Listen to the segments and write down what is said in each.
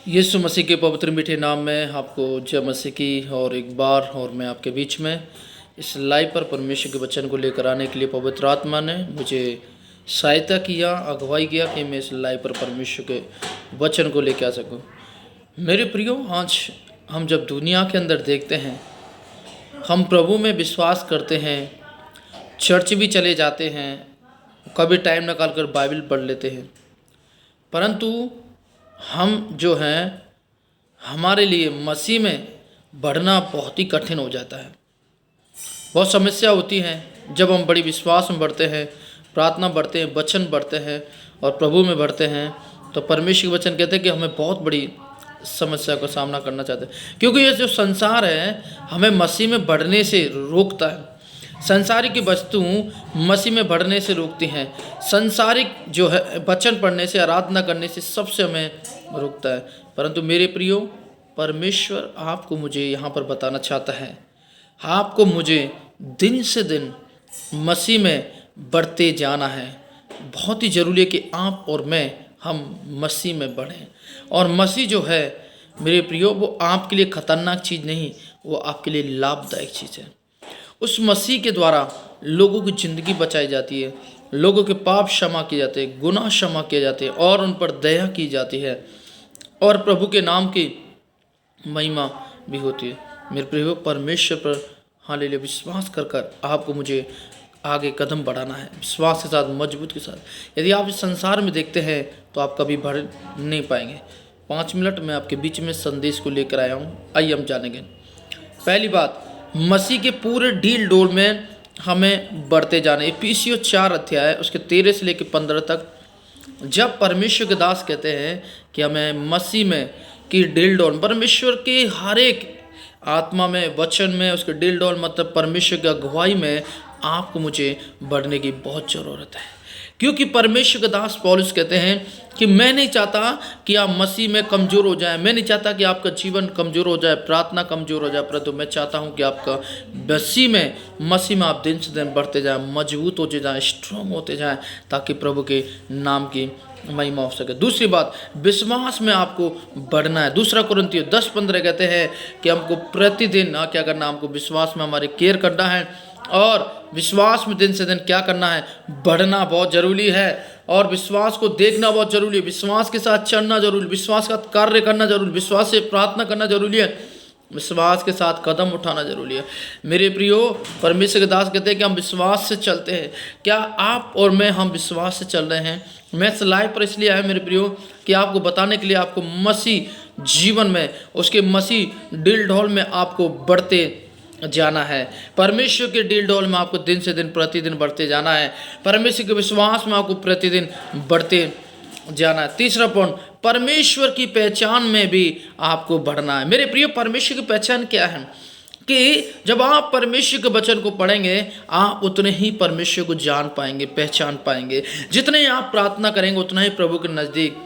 यीशु मसीह के पवित्र मीठे नाम में आपको जय मसीह की। और एक बार और मैं आपके बीच में इस लाइव पर परमेश्वर के वचन को लेकर आने के लिए पवित्र आत्मा ने मुझे सहायता किया, अगुवाई किया कि मैं इस लाइव पर परमेश्वर के वचन को लेकर आ सकूं। मेरे प्रियो, आज हम जब दुनिया के अंदर देखते हैं, हम प्रभु में विश्वास करते हैं, चर्च भी चले जाते हैं, कभी टाइम निकाल कर बाइबल पढ़ लेते हैं, परंतु हम जो हैं हमारे लिए मसीह में बढ़ना बहुत ही कठिन हो जाता है। बहुत समस्या होती हैं जब हम बड़ी विश्वास में बढ़ते हैं, प्रार्थना बढ़ते हैं, वचन बढ़ते हैं और प्रभु में बढ़ते हैं, तो परमेश्वर के वचन कहते हैं कि हमें बहुत बड़ी समस्या का सामना करना चाहते हैं, क्योंकि ये जो संसार है हमें मसीह में बढ़ने से रोकता है। संसारिक की वस्तु मसीह में बढ़ने से रोकती हैं। संसारिक जो है वचन पढ़ने से, आराधना करने से सबसे हमें रोकता है। परंतु मेरे प्रियो, परमेश्वर आपको मुझे यहाँ पर बताना चाहता है, आपको मुझे दिन से दिन मसीह में बढ़ते जाना है। बहुत ही ज़रूरी है कि आप और मैं हम मसीह में बढ़ें। और मसीह जो है मेरे प्रियो, वो आपके लिए खतरनाक चीज़ नहीं, वो आपके लिए लाभदायक चीज़ है। उस मसीह के द्वारा लोगों की ज़िंदगी बचाई जाती है, लोगों के पाप क्षमा किए जाते हैं, गुनाह क्षमा किए जाते हैं और उन पर दया की जाती है और प्रभु के नाम की महिमा भी होती है। मेरे प्रियो, परमेश्वर पर हालेलुया विश्वास कर कर आपको मुझे आगे कदम बढ़ाना है, विश्वास के साथ, मजबूत के साथ। यदि आप इस संसार में देखते हैं तो आप कभी बढ़ नहीं पाएंगे। 5 मिनट में आपके बीच में संदेश को लेकर आया हूँ। आइए हम जानेंगे। पहली बात, मसीह के पूरे डील डोल में हमें बढ़ते जाना। इफिसियों 4 अध्याय उसके 13 से लेकर 15 तक, जब परमेश्वर के दास कहते हैं कि हमें मसीह में की डील डोल, परमेश्वर के हर एक आत्मा में, वचन में, उसके डील डोल मतलब परमेश्वर की अगुवाई में आपको मुझे बढ़ने की बहुत ज़रूरत है। क्योंकि परमेश्वर के दास पौलुस कहते हैं कि मैं नहीं चाहता कि आप मसीह में कमज़ोर हो जाए, मैं नहीं चाहता कि आपका जीवन कमज़ोर हो जाए, प्रार्थना कमज़ोर हो जाए, परंतु मैं चाहता हूं कि आपका मसीह में आप दिन से दिन बढ़ते जाएं, मजबूत होते जाएं, स्ट्रांग होते जाएं, ताकि प्रभु के नाम की महिमा हो सके। दूसरी बात, विश्वास में आपको बढ़ना है। 2 कुरिन्थियों 10:15 कहते हैं कि हमको प्रतिदिन क्या करना, हमको विश्वास में हमारे केयर करना है और विश्वास में दिन से दिन क्या करना है, बढ़ना बहुत ज़रूरी है। और विश्वास को देखना बहुत ज़रूरी है, विश्वास के साथ चलना जरूरी, विश्वास का कार्य करना जरूरी, विश्वास से प्रार्थना करना जरूरी है, विश्वास के साथ कदम उठाना जरूरी है। मेरे प्रियो, परमेश्वर के दास कहते हैं कि हम विश्वास से चलते हैं। क्या आप और मैं हम विश्वास से चल रहे हैं? मैं इस लाइव पर इसलिए आया मेरे प्रियो कि आपको बताने के लिए, आपको मसीह जीवन में, उसके मसीह दिल ढोल में आपको बढ़ते जाना है। परमेश्वर के डील डोल में आपको दिन से दिन प्रतिदिन बढ़ते जाना है। परमेश्वर के विश्वास में आपको प्रतिदिन बढ़ते जाना है। तीसरा पॉइंट, परमेश्वर की पहचान में भी आपको बढ़ना है। मेरे प्रिय, परमेश्वर की पहचान क्या है कि जब आप परमेश्वर के वचन को पढ़ेंगे, आप उतने ही परमेश्वर को जान पाएंगे, पहचान पाएंगे। जितने आप प्रार्थना करेंगे उतना ही प्रभु के नज़दीक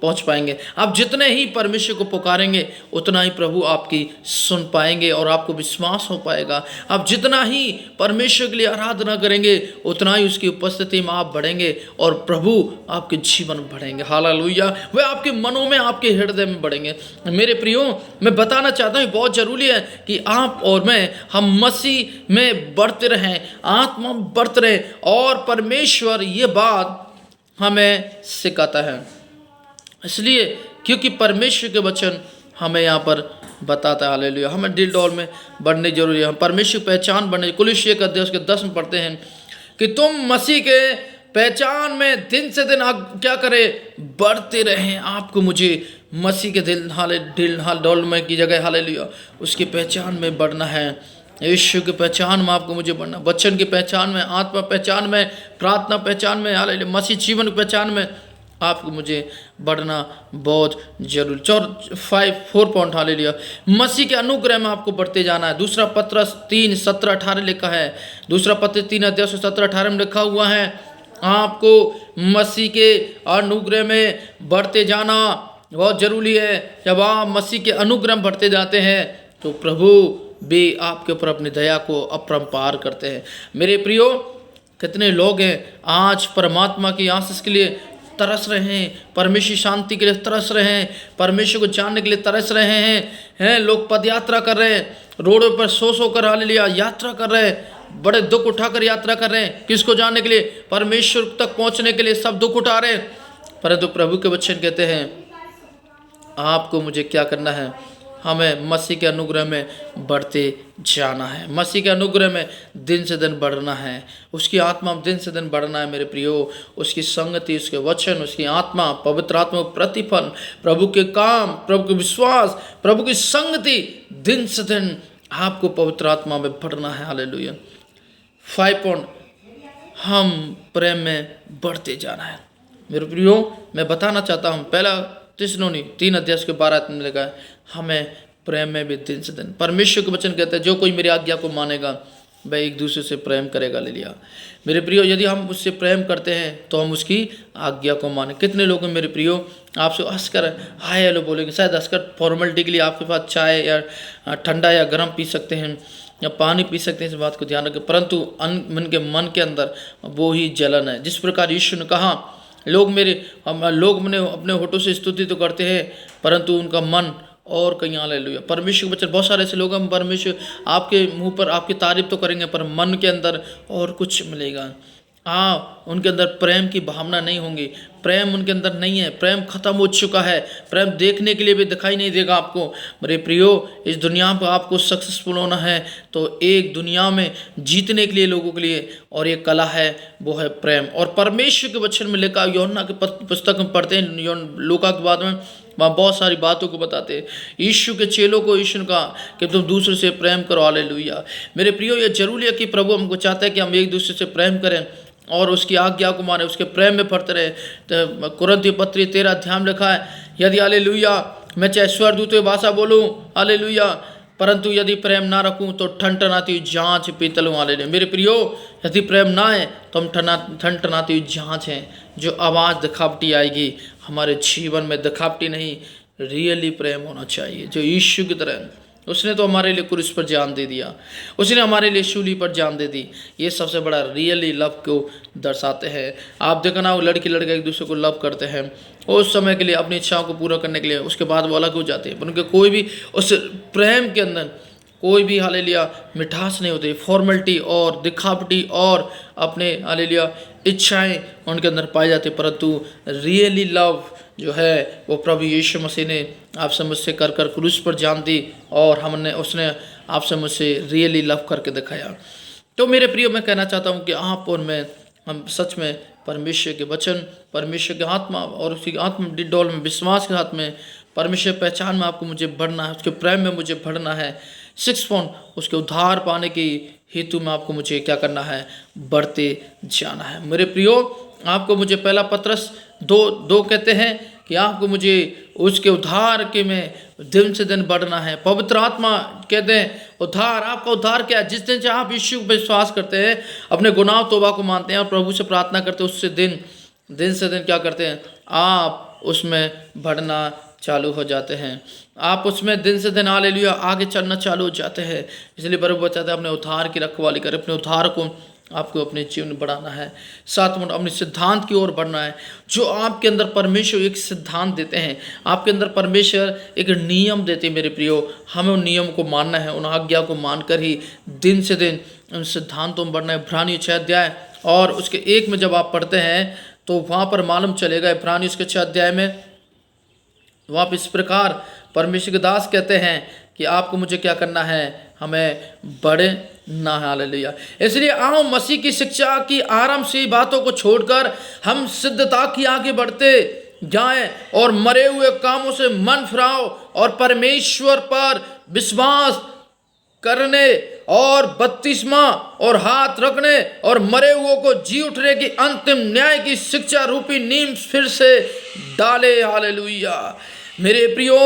पहुंच पाएंगे। आप जितने ही परमेश्वर को पुकारेंगे उतना ही प्रभु आपकी सुन पाएंगे और आपको विश्वास हो पाएगा। आप जितना ही परमेश्वर के लिए आराधना करेंगे उतना ही उसकी उपस्थिति में आप बढ़ेंगे और प्रभु आपके जीवन में बढ़ेंगे। हालेलुया। वे आपके मनों में, आपके हृदय में बढ़ेंगे। मेरे प्रियो, मैं बताना चाहता हूँ बहुत ज़रूरी है कि आप और मैं, हम मसीह में बढ़ते रहें, आत्मा में बढ़ते रहें। और परमेश्वर ये बात हमें सिखाता है, इसलिए क्योंकि परमेश्वर के वचन हमें यहाँ पर बताता है। हालेलुया। हमें दिल डोल में बढ़ने जरूरी है, हम परमेश्वर पहचान बढ़ने। कुलुस्सियों के अध्याय उसके 10 में पढ़ते हैं कि तुम मसीह के पहचान में दिन से दिन क्या करें, बढ़ते रहें। आपको मुझे मसीह के दिल डोल में की जगह हालेलुया उसकी पहचान में बढ़ना है। यीशु की पहचान में आपको मुझे बढ़ना, वचन की पहचान में, आत्मा पहचान में, प्रार्थना पहचान में, हालेलुया मसीह जीवन की पहचान में आपको मुझे बढ़ना बहुत जरूरी। 4 पॉइंट, हालेलुया मसीह के अनुग्रह में आपको बढ़ते जाना है। 2 पत्रस 3:17-18 लिखा है। 2 पत्रस 3 अध्याय 17-18 में लिखा हुआ है, आपको मसीह के अनुग्रह में बढ़ते जाना बहुत जरूरी है। जब आप मसीह के अनुग्रह में बढ़ते जाते हैं तो प्रभु भी आपके ऊपर अपनी दया को अपरंपार करते हैं। मेरे प्रियो, कितने लोग हैं आज परमात्मा की आशीष के लिए तरस रहे हैं, परमेश्वर शांति के लिए तरस रहे हैं, परमेश्वर को जानने के लिए तरस रहे हैं। लोग पद यात्रा कर रहे हैं, रोडों पर सो कर हालेलुया यात्रा कर रहे हैं, बड़े दुख उठाकर यात्रा कर रहे हैं। किसको जानने के लिए? परमेश्वर तक पहुंचने के लिए सब दुख उठा रहे हैं। परंतु प्रभु के वचन कहते हैं आपको मुझे क्या करना है? हमें मसीह के अनुग्रह में बढ़ते जाना है, मसीह के अनुग्रह में दिन से दिन बढ़ना है, उसकी आत्मा में दिन से दिन बढ़ना है मेरे प्रियो। उसकी संगति, उसके वचन, उसकी आत्मा, पवित्र आत्मा प्रतिफल, प्रभु के काम, प्रभु के विश्वास, प्रभु की संगति, दिन से दिन आपको पवित्र आत्मा में बढ़ना है। हालेलुया। 5 पॉइंट, हम प्रेम में बढ़ते जाना है मेरे प्रियो। मैं बताना चाहता हूँ, पहला थिस्सलुनी 3 अध्याय के 12 में लिखा है हमें प्रेम में भी दिन से दिन। परमेश्वर के वचन कहते हैं जो कोई मेरी आज्ञा को मानेगा वह एक दूसरे से प्रेम करेगा। ले लिया मेरे प्रियो, यदि हम उससे प्रेम करते हैं तो हम उसकी आज्ञा को माने। कितने लोग हैं मेरे प्रियो आपसे हंसकर हाय हेलो बोलेंगे, शायद हंसकर फॉर्मेलिटी के लिए आपके पास चाय या ठंडा या गर्म पी सकते हैं या पानी पी सकते हैं, इस बात को ध्यान रखें, परंतु उनके मन के अंदर वो ही जलन है। जिस प्रकार यीशु ने कहा लोग मैंने अपने होठों से स्तुति तो करते हैं परंतु उनका मन और कहीं। हालेलुया। परमेश्वर के बच्चे बहुत सारे ऐसे लोग हैं, परमेश्वर आपके मुंह पर आपकी तारीफ तो करेंगे पर मन के अंदर और कुछ मिलेगा। उनके अंदर प्रेम की भावना नहीं होंगी, प्रेम उनके अंदर नहीं है, प्रेम खत्म हो चुका है, प्रेम देखने के लिए भी दिखाई नहीं देगा आपको। मेरे प्रियो, इस दुनिया पर आपको सक्सेसफुल होना है तो एक दुनिया में जीतने के लिए लोगों के लिए और एक कला है, वो है प्रेम। और परमेश्वर के वचन में लिखा, यूहन्ना के पुस्तक में पढ़ते हैं, लूका के बाद में वहाँ बहुत सारी बातों को बताते हैं। यीशु के चेलों को यीशु ने कहा कि तुम दूसरे से प्रेम करो। हालेलुया। मेरे प्रियो, ये जरूरी है कि प्रभु हमको चाहता है कि हम एक दूसरे से प्रेम करें और उसकी आज्ञा को माने, उसके प्रेम में बढ़ते रहे। तो कुरिन्थियों पत्री 13 अध्याय में लिखा है यदि हालेलुया मैं चाहे स्वर्गदूतों भाषा बोलूँ हालेलुया परंतु यदि प्रेम ना रखूँ तो ठनठनाती हुई जाँच पीतल हूँ। हालेलुया। मेरे प्रियो, यदि प्रेम ना है तो हम ठनठनाती हुई जाँच हैं, जो आवाज़ दिखावटी आएगी हमारे जीवन में। दिखावटी नहीं, रियली प्रेम होना चाहिए जो यीशु की तरह। उसने तो हमारे लिए क्रूस पर जान दे दिया, उसने हमारे लिए शूली पर जान दे दी। ये सबसे बड़ा रियली लव को दर्शाते हैं। आप देखना वो लड़की लड़का एक दूसरे को लव करते हैं उस समय के लिए, अपनी इच्छाओं को पूरा करने के लिए, उसके बाद वो अलग हो जाते हैं, पर उनके कोई भी उस प्रेम के अंदर कोई भी हालेलुया मिठास नहीं होती। फॉर्मेलिटी और दिखावटी और अपने हालेलुया इच्छाएं उनके अंदर पाई जाती, परंतु रियली लव जो है वो प्रभु यीशु मसीह ने आपसे मुझसे कर क्रूस पर जान दी और उसने आपसे मुझसे रियली लव करके दिखाया। तो मेरे प्रियो, मैं कहना चाहता हूँ कि आप और मैं, हम सच में परमेश्वर के वचन, परमेश्वर के आत्मा और उसकी आत्मा डिडोल में, विश्वास के हाथ में, परमेश्वर पहचान में आपको मुझे बढ़ना है, उसके प्रेम में मुझे बढ़ना है। 6 पॉइंट, उसके उद्धार पाने की हेतु में आपको मुझे क्या करना है? बढ़ते जाना है। मेरे प्रियो, आपको मुझे पहला पत्रस 2 कहते हैं कि आपको मुझे उसके उद्धार के में दिन से दिन बढ़ना है। पवित्र आत्मा कहते हैं उद्धार, आपका उद्धार क्या है? जिस दिन से आप यीशु पर विश्वास करते हैं, अपने गुनाह तौबा को मानते हैं और प्रभु से प्रार्थना करते हैं, उससे दिन से दिन क्या करते हैं? आप उसमें बढ़ना चालू हो जाते हैं। आप उसमें दिन से दिन हालेलुया आगे चलना चालू हो जाते हैं। इसलिए प्रभु बताता है अपने उद्धार की रखवाली करें, अपने उद्धार को आपको अपने जीवन में बढ़ाना है। 7 मिनट अपने सिद्धांत की ओर बढ़ना है। जो आपके अंदर परमेश्वर एक सिद्धांत देते हैं, आपके अंदर परमेश्वर एक नियम देते हैं मेरे प्रियो, हमें उन नियम को मानना है, उन आज्ञा को मानकर ही दिन से दिन उन सिद्धांतों में बढ़ना है। इब्रानियों 6 अध्याय और उसके 1 में जब आप पढ़ते हैं तो वहाँ पर मालूम चलेगा। इब्रानियों उसके 6 अध्याय में वहाँ पर इस प्रकार परमेश्वर के दास कहते हैं कि आपको मुझे क्या करना है? हमें बढ़ना है। हालेलुया। इसलिए आओ मसीह की शिक्षा की आराम से बातों को छोड़कर हम सिद्धता की आगे बढ़ते जाएं और मरे हुए कामों से मन फिराओ और परमेश्वर पर विश्वास करने और बपतिस्मा और हाथ रखने और मरे हुओं को जी उठने की अंतिम न्याय की शिक्षा रूपी नींव फिर से डाले। हालेलुया। मेरे प्रियो,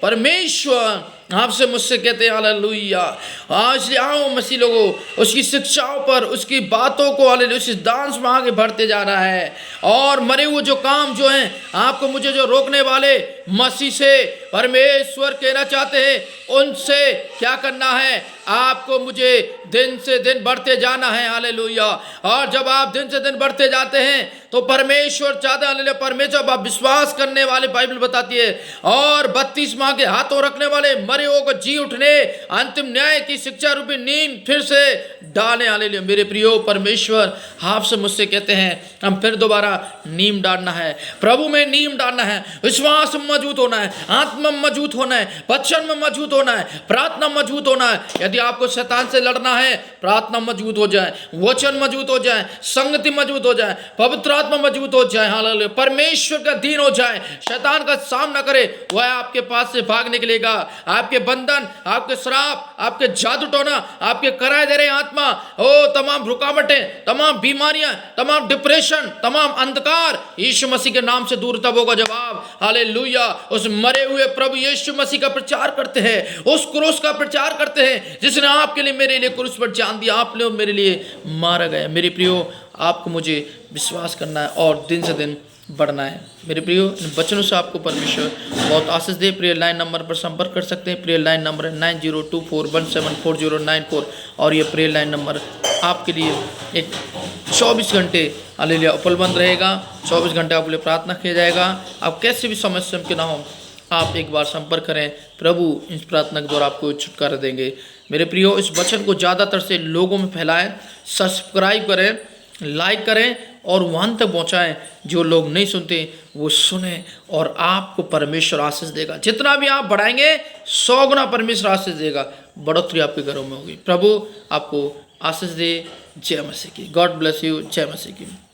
परमेश्वर आपसे मुझसे कहते हैं हालेलुया, आज आओ मसीह लोगों, उसकी शिक्षाओं पर, उसकी बातों को हालेलुया उस डांस में आगे बढ़ते जा रहा है। और मरे हुए जो काम जो हैं, आपको मुझे जो रोकने वाले मसीह से परमेश्वर कहना चाहते हैं उनसे क्या करना है, आपको मुझे दिन से दिन बढ़ते जाना है। हालेलुया। और जब आप दिन से दिन बढ़ते जाते हैं तो परमेश्वर चाहते हैं, हालेलुया, परमेश्वर आप विश्वास करने वाले, बाइबल बताती है, और 32 माह के हाथों रखने वाले मरे हुओं को जी उठने, अंतिम न्याय की शिक्षा रूपी नींद फिर से डालें। हालेलुया। मेरे प्रियो, परमेश्वर आपसे मुझसे कहते हैं हम फिर दोबारा नींद डालना है, प्रभु में नींद डालना है, विश्वास में मजबूत होना है, आत्मा में मजबूत होना है, वचन में मजबूत होना है, प्रार्थना में मजबूत होना है। यदि आपको शैतान से लड़ना है, प्रार्थना मजबूत हो जाए, वचन मजबूत हो जाए, संगति मजबूत हो जाए, पवित्र आत्मा मजबूत हो जाए, हालेलुया, परमेश्वर का दीन हो जाए, शैतान का सामना करे, वह आपके पास से भाग निकलेगा। आपके बंधन, आपके श्राप, आपके जादू टोना, आपके कराए दे रहे आत्मा, ओ तमाम रुकावटें, तमाम बीमारियां, तमाम डिप्रेशन, तमाम अंधकार यीशु मसीह के नाम से दूर तब होगा जब आप, हालेलुया, उस मरे हुए प्रभु यीशु मसीह का प्रचार करते हैं, उस क्रूस का प्रचार करते हैं जिसने आपके लिए, मेरे लिए क्रूस पर जान दिया, आप लोग मेरे लिए मारा गया। मेरे प्रियो, आपको मुझे विश्वास करना है और दिन से दिन बढ़ना है। मेरे प्रियो, इन वचनों से आपको परमेश्वर बहुत आशीष दे। प्रिय लाइन नंबर पर संपर्क कर सकते हैं। प्रिय लाइन नंबर है 9024174094 और ये प्रिय लाइन नंबर आपके लिए एक 24 घंटे हालेलुया उपलब्ध रहेगा। 24 घंटे आपके लिए प्रार्थना किया जाएगा। आप कैसे भी समस्या में क्यों ना हो, आप एक बार संपर्क करें, प्रभु इस प्रार्थना के द्वारा आपको छुटकारा देंगे। मेरे प्रियो, इस वचन को ज़्यादातर से लोगों में फैलाएं, सब्सक्राइब करें, लाइक करें और वहाँ तक पहुँचाएँ। जो लोग नहीं सुनते वो सुने और आपको परमेश्वर आशीष देगा। जितना भी आप बढ़ाएंगे 100 गुना परमेश्वर आशीष देगा, बढ़ोतरी आपके घरों में होगी। प्रभु आपको आशीष दे। जय मसीह की। God bless you. जय मसीह की।